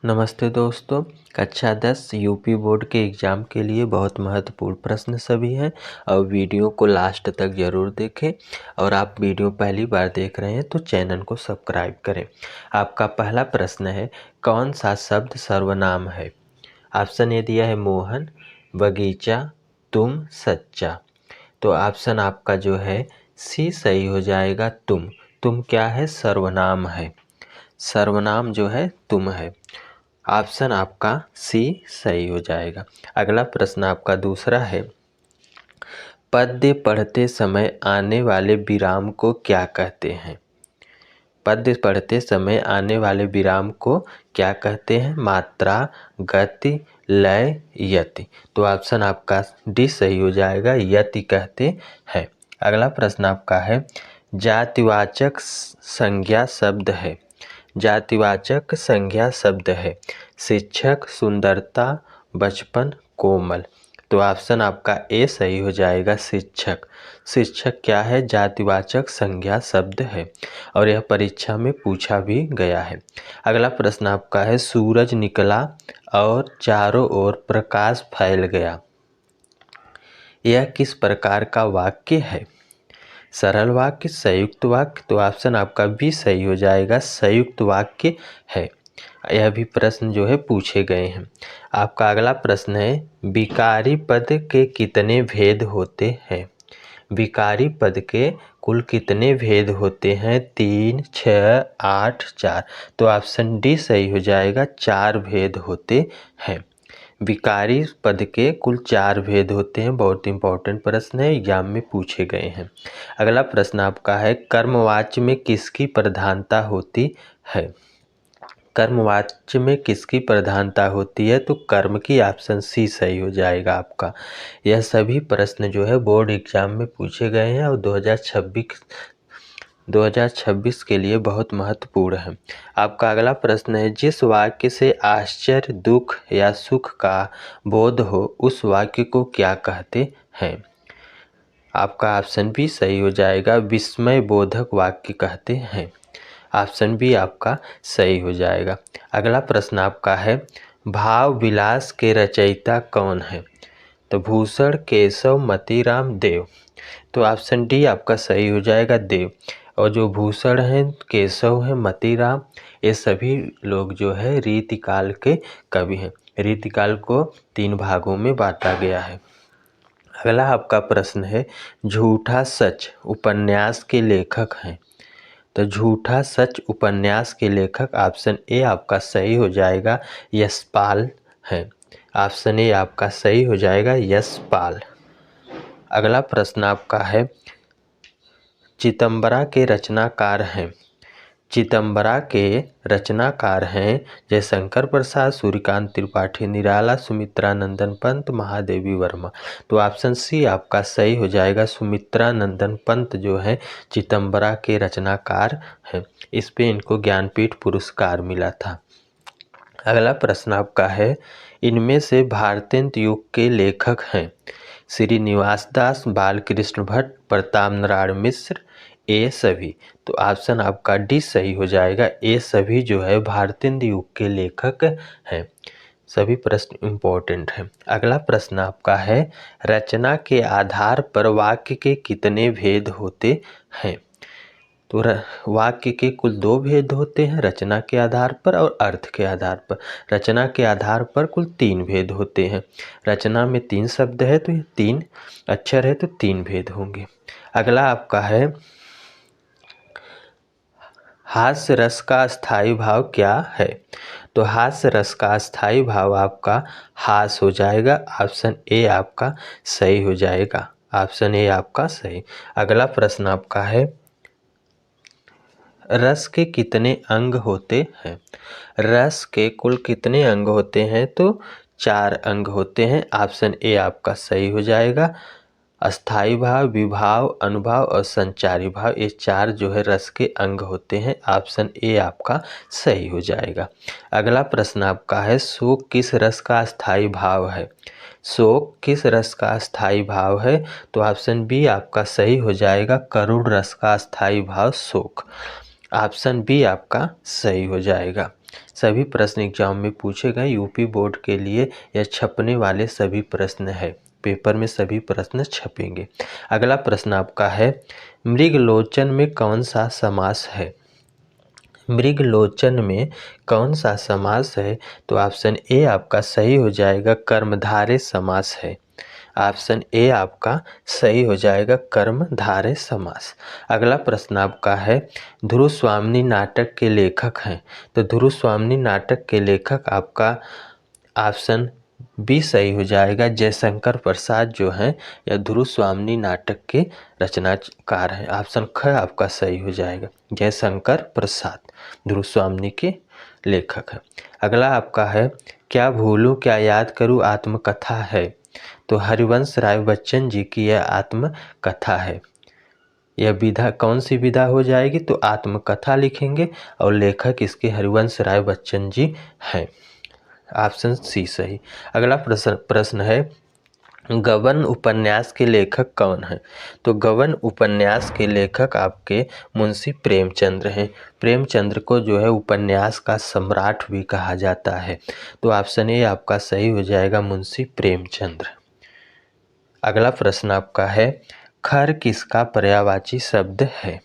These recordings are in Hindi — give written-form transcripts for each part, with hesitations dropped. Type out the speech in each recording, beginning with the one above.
नमस्ते दोस्तों। कक्षा 10 यूपी बोर्ड के एग्ज़ाम के लिए बहुत महत्वपूर्ण प्रश्न सभी हैं और वीडियो को लास्ट तक ज़रूर देखें। और आप वीडियो पहली बार देख रहे हैं तो चैनल को सब्सक्राइब करें। आपका पहला प्रश्न है, कौन सा शब्द सर्वनाम है? ऑप्शन ए दिया है मोहन, बगीचा, तुम, सच्चा। तो ऑप्शन आपका जो है सी सही हो जाएगा। तुम क्या है? सर्वनाम है। सर्वनाम जो है तुम है। ऑप्शन आपका सी सही हो जाएगा। अगला प्रश्न आपका दूसरा है, पद्य पढ़ते समय आने वाले विराम को क्या कहते हैं? पद्य पढ़ते समय आने वाले विराम को क्या कहते हैं? मात्रा, गति, लय, यति। तो ऑप्शन आपका डी सही हो जाएगा, यति कहते हैं। अगला प्रश्न आपका है, जातिवाचक संज्ञा शब्द है। जातिवाचक संज्ञा शब्द है शिक्षक, सुंदरता, बचपन, कोमल। तो ऑप्शन आपका ए सही हो जाएगा, शिक्षक। शिक्षक क्या है? जातिवाचक संज्ञा शब्द है और यह परीक्षा में पूछा भी गया है। अगला प्रश्न आपका है, सूरज निकला और चारों ओर प्रकाश फैल गया। यह किस प्रकार का वाक्य है? सरल वाक्य, संयुक्त वाक्य। तो ऑप्शन आपका बी सही हो जाएगा, संयुक्त वाक्य है। यह भी प्रश्न जो है पूछे गए हैं। आपका अगला प्रश्न है, विकारी पद के कितने भेद होते हैं? विकारी पद के कुल कितने भेद होते हैं? 3, 6, 8, 4। तो ऑप्शन डी सही हो जाएगा, 4 भेद होते हैं। विकारी पद के कुल 4 भेद होते हैं। बहुत इंपॉर्टेंट प्रश्न है, एग्जाम में पूछे गए हैं। अगला प्रश्न आपका है, कर्मवाच्य में किसकी प्रधानता होती है? कर्मवाच्य में किसकी प्रधानता होती है? तो कर्म की। ऑप्शन सी सही हो जाएगा आपका। यह सभी प्रश्न जो है बोर्ड एग्जाम में पूछे गए हैं और 2026 के लिए बहुत महत्वपूर्ण है। आपका अगला प्रश्न है, जिस वाक्य से आश्चर्य, दुख या सुख का बोध हो उस वाक्य को क्या कहते हैं? आपका ऑप्शन बी सही हो जाएगा, विस्मय बोधक वाक्य कहते हैं। ऑप्शन बी आपका सही हो जाएगा। अगला प्रश्न आपका है, भाव विलास के रचयिता कौन है? तो भूषण, केशव, मतीराम, देव। तो ऑप्शन डी आपका सही हो जाएगा, देव। और जो भूषण हैं, केशव हैं, मतीराम, ये सभी लोग जो है रीतिकाल के कवि हैं। रीतिकाल को 3 भागों में बांटा गया है। अगला आपका प्रश्न है, झूठा सच उपन्यास के लेखक हैं। तो झूठा सच उपन्यास के लेखक ऑप्शन ए आपका सही हो जाएगा, यशपाल है। ऑप्शन ए आपका सही हो जाएगा, यशपाल। अगला प्रश्न आपका है, चिदंबरा के रचनाकार हैं। चिदंबरा के रचनाकार हैं जयशंकर प्रसाद, सूर्यकांत त्रिपाठी, निराला, सुमित्रा नंदन पंत, महादेवी वर्मा। तो ऑप्शन सी आपका सही हो जाएगा, सुमित्रा नंदन पंत जो है चिदंबरा के रचनाकार हैं। इस पे इनको ज्ञानपीठ पुरस्कार मिला था। अगला प्रश्न आपका है, इनमें से भारतेंदु युग के लेखक हैं। श्रीनिवास दास, बालकृष्ण भट्ट, प्रताप नारायण मिश्र, ए सभी। तो ऑप्शन आपका डी सही हो जाएगा, ए सभी जो है भारतेंदु युग के लेखक हैं। सभी प्रश्न इम्पोर्टेंट हैं। अगला प्रश्न आपका है, रचना के आधार पर वाक्य के कितने भेद होते हैं? तो वाक्य के कुल 2 भेद होते हैं, रचना के आधार पर और अर्थ के आधार पर। रचना के आधार पर कुल 3 भेद होते हैं। रचना में 3 शब्द है तो ये 3 अक्षर है तो 3 भेद होंगे। अगला आपका है, हास्य रस का स्थायी भाव क्या है? तो हास्य रस का स्थायी भाव आपका हास हो जाएगा। ऑप्शन ए आपका सही हो जाएगा। ऑप्शन ए आपका सही। अगला प्रश्न आपका है, रस के कितने अंग होते हैं? रस के कुल कितने अंग होते हैं? तो 4 अंग होते हैं। ऑप्शन ए आपका सही हो जाएगा। अस्थाई भाव, विभाव, अनुभाव और संचारी भाव, ये 4 जो है रस के अंग होते हैं। ऑप्शन ए आपका सही हो जाएगा। अगला प्रश्न आपका है, शोक किस रस का स्थायी भाव है? शोक किस रस का स्थायी भाव है? तो ऑप्शन बी आपका सही हो जाएगा, करुण रस का स्थायी भाव शोक। ऑप्शन बी आपका सही हो जाएगा। सभी प्रश्न एग्जाम में पूछे गए, यूपी बोर्ड के लिए यह छपने वाले सभी प्रश्न है, पेपर में सभी प्रश्न छपेंगे। अगला प्रश्न आपका है, मृगलोचन में कौन सा समास है? मृगलोचन में कौन सा समास है? तो ऑप्शन ए आपका सही हो जाएगा, कर्मधारय समास है। ऑप्शन ए आपका सही हो जाएगा, कर्मधारय समास। अगला प्रश्न आपका है, ध्रुव स्वामिनी नाटक के लेखक हैं। तो ध्रुव स्वामिनी नाटक के लेखक आपका ऑप्शन बी सही हो जाएगा, जयशंकर प्रसाद जो हैं या ध्रुव स्वामिनी नाटक के रचनाकार हैं। ऑप्शन ख आपका सही हो जाएगा, जयशंकर प्रसाद ध्रुव स्वामिनी के लेखक हैं। अगला आपका है, क्या भूलूं क्या याद करूं आत्मकथा है। तो हरिवंश राय बच्चन जी की यह आत्मकथा है। यह विधा कौन सी विधा हो जाएगी? तो आत्मकथा लिखेंगे और लेखक इसके हरिवंश राय बच्चन जी हैं। ऑप्शन सी सही। अगला प्रश्न है, गबन उपन्यास के लेखक कौन हैं? तो गबन उपन्यास के लेखक आपके मुंशी प्रेमचंद्र हैं। प्रेमचंद्र को जो है उपन्यास का सम्राट भी कहा जाता है। तो ऑप्शन ए आपका सही हो जाएगा, मुंशी प्रेमचंद्र। अगला प्रश्न आपका है, खर किसका पर्यायवाची शब्द है?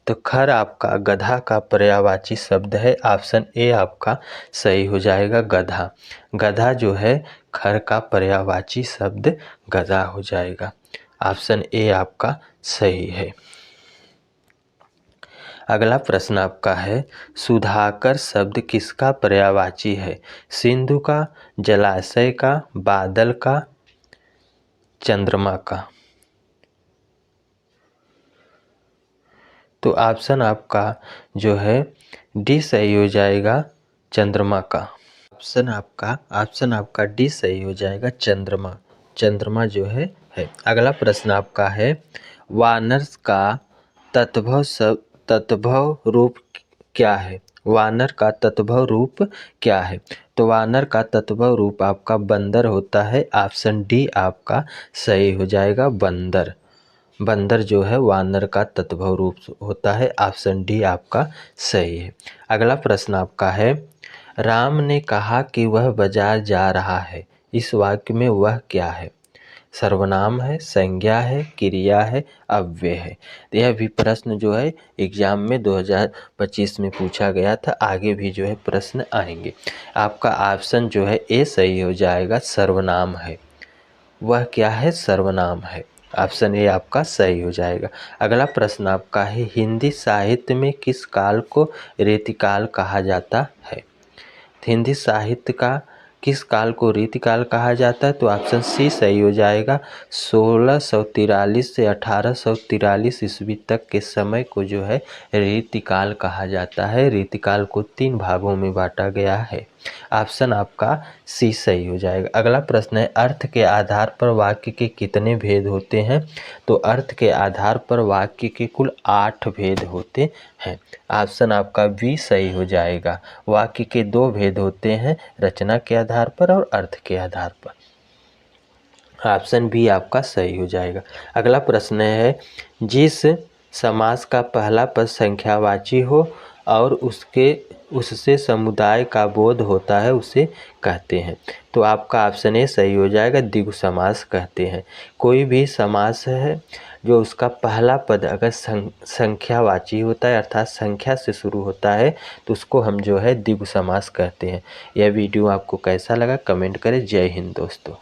तो खर आपका गधा का पर्यायवाची शब्द है। ऑप्शन ए आपका सही हो जाएगा, गधा। गधा जो है खर का पर्यायवाची शब्द गधा हो जाएगा। ऑप्शन ए आपका सही है। अगला प्रश्न आपका है, सुधाकर शब्द किसका पर्यायवाची है? सिंधु का, जलाशय का, बादल का, चंद्रमा का। तो ऑप्शन आपका जो है डी सही हो जाएगा, चंद्रमा का। ऑप्शन आपका डी सही हो जाएगा, चंद्रमा। चंद्रमा जो है। अगला प्रश्न आपका है, वानर का तत्भव रूप क्या है? वानर का तत्भव रूप क्या है? तो वानर का तत्भव रूप आपका बंदर होता है। ऑप्शन डी आपका सही हो जाएगा, बंदर। बंदर जो है वानर का तत्भव रूप होता है। ऑप्शन डी आपका सही है। अगला प्रश्न आपका है, राम ने कहा कि वह बाजार जा रहा है। इस वाक्य में वह क्या है? सर्वनाम है, संज्ञा है, क्रिया है, अव्यय है। यह भी प्रश्न जो है एग्जाम में 2025 में पूछा गया था। आगे भी जो है प्रश्न आएंगे। आपका ऑप्शन जो है ए सही हो जाएगा, सर्वनाम है। वह क्या है? सर्वनाम है। ऑप्शन ए आपका सही हो जाएगा। अगला प्रश्न आपका है, हिंदी साहित्य में किस काल को रीतिकाल कहा जाता है? हिंदी साहित्य का किस काल को रीतिकाल कहा जाता है? तो ऑप्शन सी सही हो जाएगा, 1643 से 1843 ईस्वी तक के समय को जो है रीतिकाल कहा जाता है। रीतिकाल को 3 भागों में बांटा गया है। ऑप्शन आपका सी सही हो जाएगा। अगला प्रश्न है, अर्थ के आधार पर वाक्य के कितने भेद होते हैं? तो अर्थ के आधार पर वाक्य के कुल 8 भेद होते हैं। ऑप्शन आपका बी सही हो जाएगा। वाक्य के 2 भेद होते हैं, रचना के आधार पर और अर्थ के आधार पर। ऑप्शन बी आपका सही हो जाएगा। अगला प्रश्न है, जिस समास का पहला पद संख्यावाची हो और उससे समुदाय का बोध होता है उसे कहते हैं। तो आपका ऑप्शन ए सही हो जाएगा, द्विगु समास कहते हैं। कोई भी समास है जो उसका पहला पद अगर संख्यावाची होता है अर्थात संख्या से शुरू होता है तो उसको हम जो है द्विगु समास कहते हैं। यह वीडियो आपको कैसा लगा कमेंट करें। जय हिंद दोस्तों।